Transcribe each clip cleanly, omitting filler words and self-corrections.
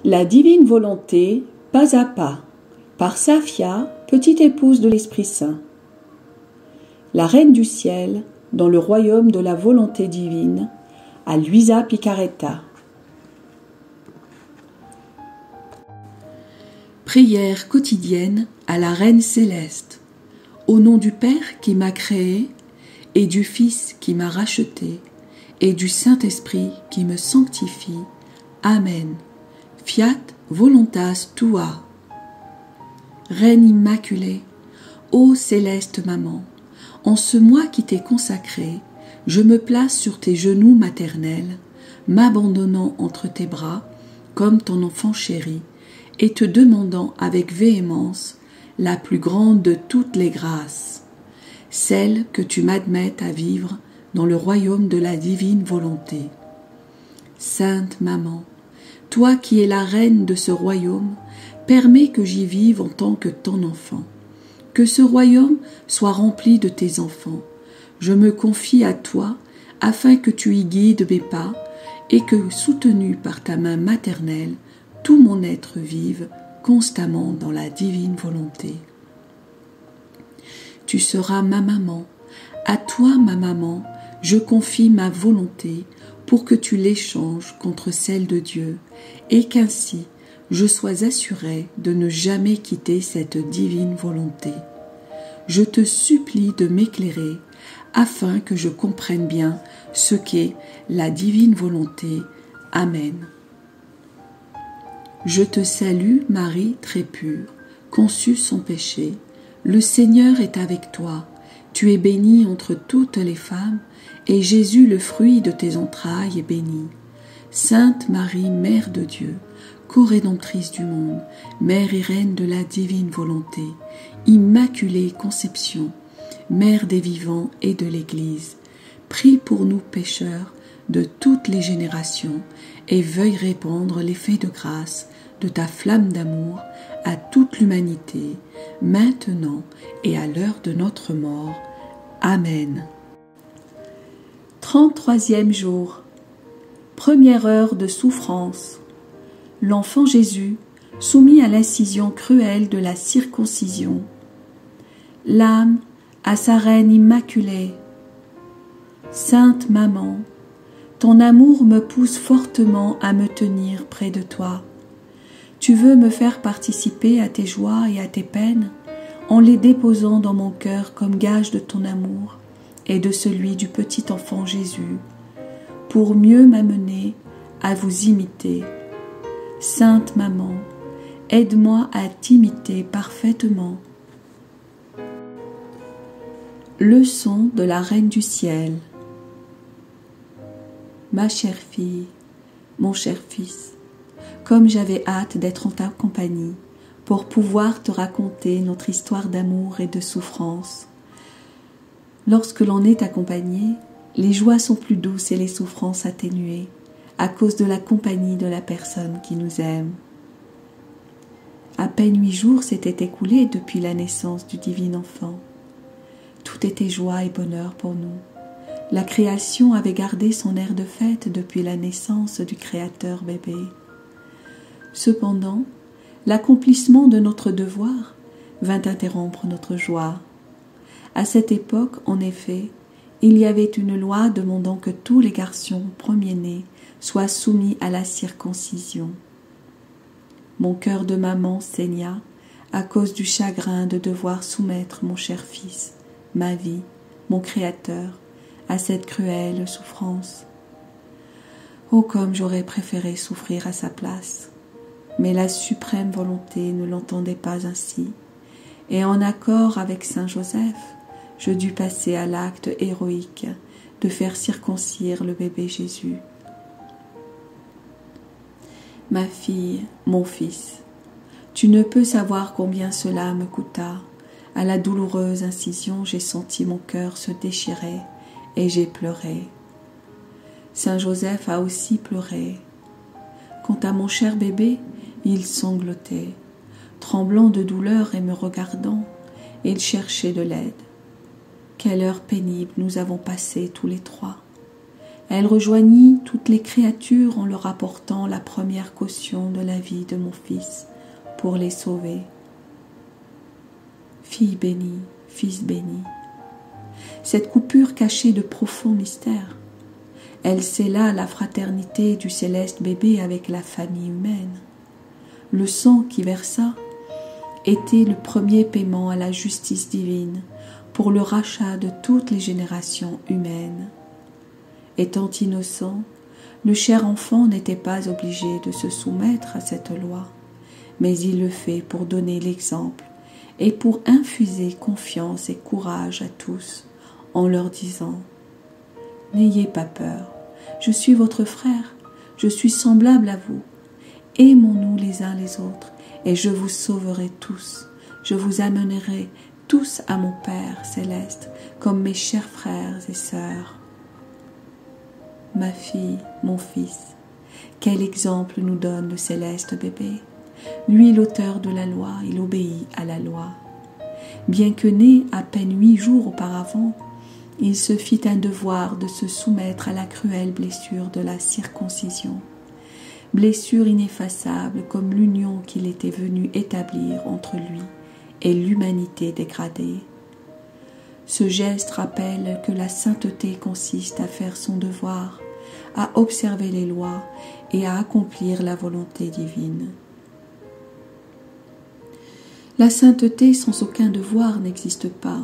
La divine volonté, pas à pas, par Safia, petite épouse de l'Esprit Saint. La Reine du Ciel, dans le royaume de la volonté divine, à Luisa Picaretta. Prière quotidienne à la Reine Céleste. Au nom du Père qui m'a créé, et du Fils qui m'a racheté, et du Saint-Esprit qui me sanctifie. Amen. Fiat voluntas tua. Reine immaculée, ô céleste maman, en ce mois qui t'est consacré, je me place sur tes genoux maternels, m'abandonnant entre tes bras, comme ton enfant chéri, et te demandant avec véhémence la plus grande de toutes les grâces, celle que tu m'admettes à vivre dans le royaume de la divine volonté. Sainte Maman, toi qui es la reine de ce royaume, permets que j'y vive en tant que ton enfant. Que ce royaume soit rempli de tes enfants. Je me confie à toi afin que tu y guides mes pas et que, soutenu par ta main maternelle, tout mon être vive constamment dans la divine volonté. Tu seras ma maman. À toi, ma maman, je confie ma volonté pour que tu l'échanges contre celle de Dieu et qu'ainsi je sois assurée de ne jamais quitter cette divine volonté. Je te supplie de m'éclairer afin que je comprenne bien ce qu'est la divine volonté. Amen. Je te salue, Marie très pure, conçue sans péché. Le Seigneur est avec toi. Tu es bénie entre toutes les femmes, et Jésus, le fruit de tes entrailles, est béni. Sainte Marie, Mère de Dieu, co-rédemptrice du monde, Mère et Reine de la divine volonté, Immaculée Conception, Mère des vivants et de l'Église, prie pour nous pécheurs de toutes les générations et veuille répandre l'effet de grâce de ta flamme d'amour à toute l'humanité, maintenant et à l'heure de notre mort. Amen. 33e jour. Première heure de souffrance. L'enfant Jésus, soumis à l'incision cruelle de la circoncision. L'âme à sa reine immaculée. Sainte Maman, ton amour me pousse fortement à me tenir près de toi. Tu veux me faire participer à tes joies et à tes peines en les déposant dans mon cœur comme gage de ton amour et de celui du petit enfant Jésus, pour mieux m'amener à vous imiter. Sainte Maman, aide-moi à t'imiter parfaitement. Leçon de la Reine du Ciel. Ma chère fille, mon cher fils, comme j'avais hâte d'être en ta compagnie pour pouvoir te raconter notre histoire d'amour et de souffrance. Lorsque l'on est accompagné, les joies sont plus douces et les souffrances atténuées à cause de la compagnie de la personne qui nous aime. À peine 8 jours s'étaient écoulés depuis la naissance du divin enfant. Tout était joie et bonheur pour nous. La création avait gardé son air de fête depuis la naissance du Créateur bébé. Cependant, l'accomplissement de notre devoir vint interrompre notre joie. À cette époque, en effet, il y avait une loi demandant que tous les garçons premiers-nés soient soumis à la circoncision. Mon cœur de maman saigna à cause du chagrin de devoir soumettre mon cher fils, ma vie, mon Créateur, à cette cruelle souffrance. Oh, comme j'aurais préféré souffrir à sa place! Mais la suprême volonté ne l'entendait pas ainsi, et en accord avec saint Joseph, je dus passer à l'acte héroïque de faire circoncire le bébé Jésus. Ma fille, mon fils, tu ne peux savoir combien cela me coûta. À la douloureuse incision, j'ai senti mon cœur se déchirer et j'ai pleuré. Saint Joseph a aussi pleuré. Quant à mon cher bébé, il sanglotait, tremblant de douleur et me regardant, il cherchait de l'aide. Quelle heure pénible nous avons passée tous les trois. Elle rejoignit toutes les créatures en leur apportant la première caution de la vie de mon fils pour les sauver. Fille bénie, fils béni. Cette coupure cachait de profonds mystères. Elle scella la fraternité du céleste bébé avec la famille humaine. Le sang qui versa était le premier paiement à la justice divine pour le rachat de toutes les générations humaines. Étant innocent, le cher enfant n'était pas obligé de se soumettre à cette loi, mais il le fait pour donner l'exemple et pour infuser confiance et courage à tous en leur disant « N'ayez pas peur, je suis votre frère, je suis semblable à vous. Aimons-nous les uns les autres, et je vous sauverai tous. Je vous amènerai tous à mon Père céleste, comme mes chers frères et sœurs. » Ma fille, mon fils, quel exemple nous donne le céleste bébé. Lui, l'auteur de la loi, il obéit à la loi. Bien que né à peine 8 jours auparavant, il se fit un devoir de se soumettre à la cruelle blessure de la circoncision, blessure ineffaçable comme l'union qu'il était venu établir entre lui et l'humanité dégradée. Ce geste rappelle que la sainteté consiste à faire son devoir, à observer les lois et à accomplir la volonté divine. La sainteté sans aucun devoir n'existe pas.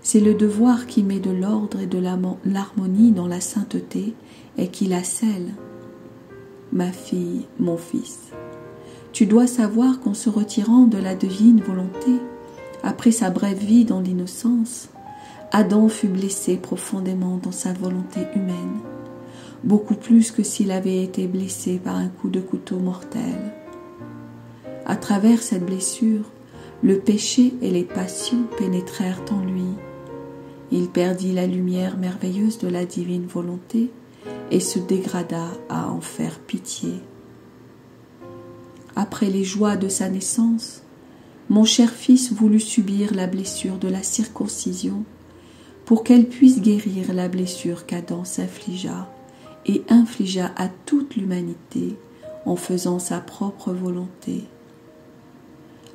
C'est le devoir qui met de l'ordre et de l'harmonie dans la sainteté et qui la scelle. Ma fille, mon fils, tu dois savoir qu'en se retirant de la divine volonté, après sa brève vie dans l'innocence, Adam fut blessé profondément dans sa volonté humaine, beaucoup plus que s'il avait été blessé par un coup de couteau mortel. À travers cette blessure, le péché et les passions pénétrèrent en lui. Il perdit la lumière merveilleuse de la divine volonté et se dégrada à en faire pitié. Après les joies de sa naissance, mon cher fils voulut subir la blessure de la circoncision pour qu'elle puisse guérir la blessure qu'Adam s'infligea et infligea à toute l'humanité en faisant sa propre volonté.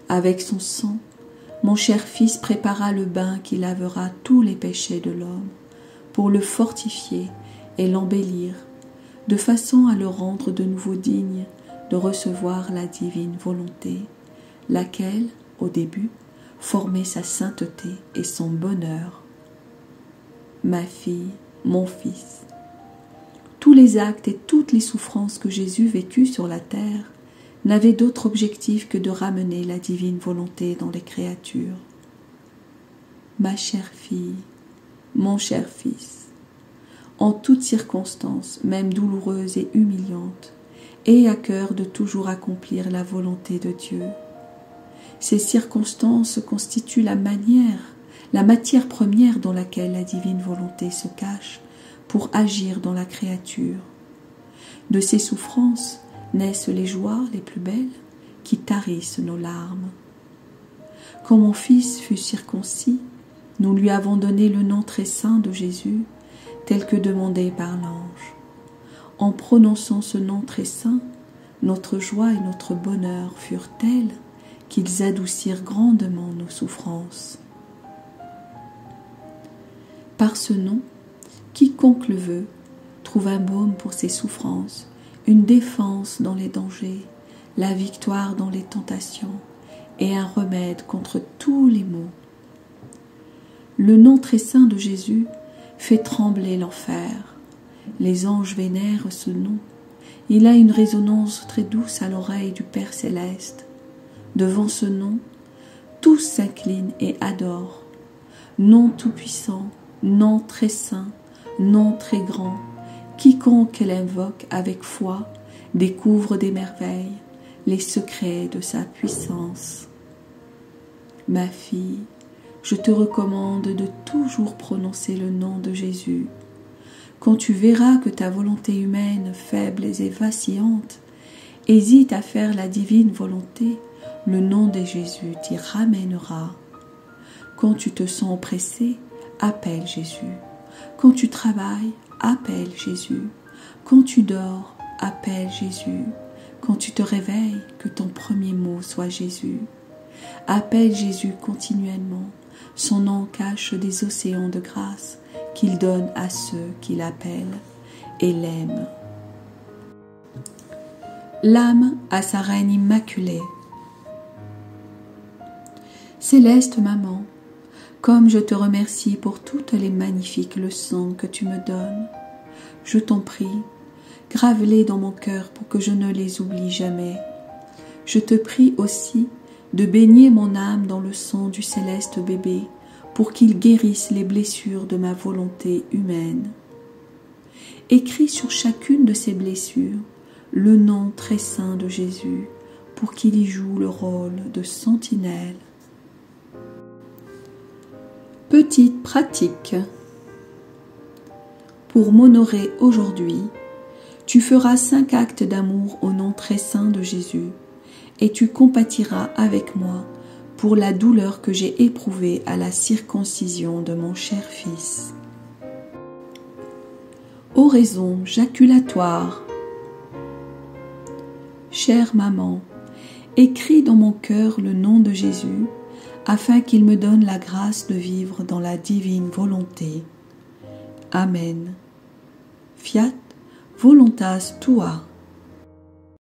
Avec son sang, mon cher fils prépara le bain qui lavera tous les péchés de l'homme pour le fortifier et l'embellir, de façon à le rendre de nouveau digne de recevoir la divine volonté, laquelle, au début, formait sa sainteté et son bonheur. Ma fille, mon fils, tous les actes et toutes les souffrances que Jésus vécut sur la terre n'avaient d'autre objectif que de ramener la divine volonté dans les créatures. Ma chère fille, mon cher fils, en toutes circonstances, même douloureuses et humiliantes, aie à cœur de toujours accomplir la volonté de Dieu. Ces circonstances constituent la matière première dans laquelle la divine volonté se cache pour agir dans la créature. De ces souffrances naissent les joies les plus belles qui tarissent nos larmes. Quand mon fils fut circoncis, nous lui avons donné le nom très saint de Jésus, tel que demandé par l'ange. En prononçant ce nom très saint, notre joie et notre bonheur furent tels qu'ils adoucirent grandement nos souffrances. Par ce nom, quiconque le veut trouve un baume pour ses souffrances, une défense dans les dangers, la victoire dans les tentations et un remède contre tous les maux. Le nom très saint de Jésus fait trembler l'enfer. Les anges vénèrent ce nom. Il a une résonance très douce à l'oreille du Père céleste. Devant ce nom, tous s'inclinent et adorent. Nom tout-puissant, nom très saint, nom très grand, quiconque l'invoque avec foi découvre des merveilles, les secrets de sa puissance. Ma fille, je te recommande de toujours prononcer le nom de Jésus. Quand tu verras que ta volonté humaine, faible et vacillante, hésite à faire la divine volonté, le nom de Jésus t'y ramènera. Quand tu te sens oppressé, appelle Jésus. Quand tu travailles, appelle Jésus. Quand tu dors, appelle Jésus. Quand tu te réveilles, que ton premier mot soit Jésus. Appelle Jésus continuellement. Son nom cache des océans de grâce qu'il donne à ceux qui l'appellent et l'aiment. L'âme à sa reine immaculée. Céleste Maman, comme je te remercie pour toutes les magnifiques leçons que tu me donnes, je t'en prie, grave-les dans mon cœur pour que je ne les oublie jamais. Je te prie aussi de baigner mon âme dans le sang du céleste bébé pour qu'il guérisse les blessures de ma volonté humaine. Écris sur chacune de ces blessures le nom très saint de Jésus pour qu'il y joue le rôle de sentinelle. Petite pratique. Pour m'honorer aujourd'hui, tu feras 5 actes d'amour au nom très saint de Jésus et tu compatiras avec moi pour la douleur que j'ai éprouvée à la circoncision de mon cher fils. Oraison jaculatoire. Chère maman, écris dans mon cœur le nom de Jésus afin qu'il me donne la grâce de vivre dans la divine volonté. Amen. Fiat voluntas tua.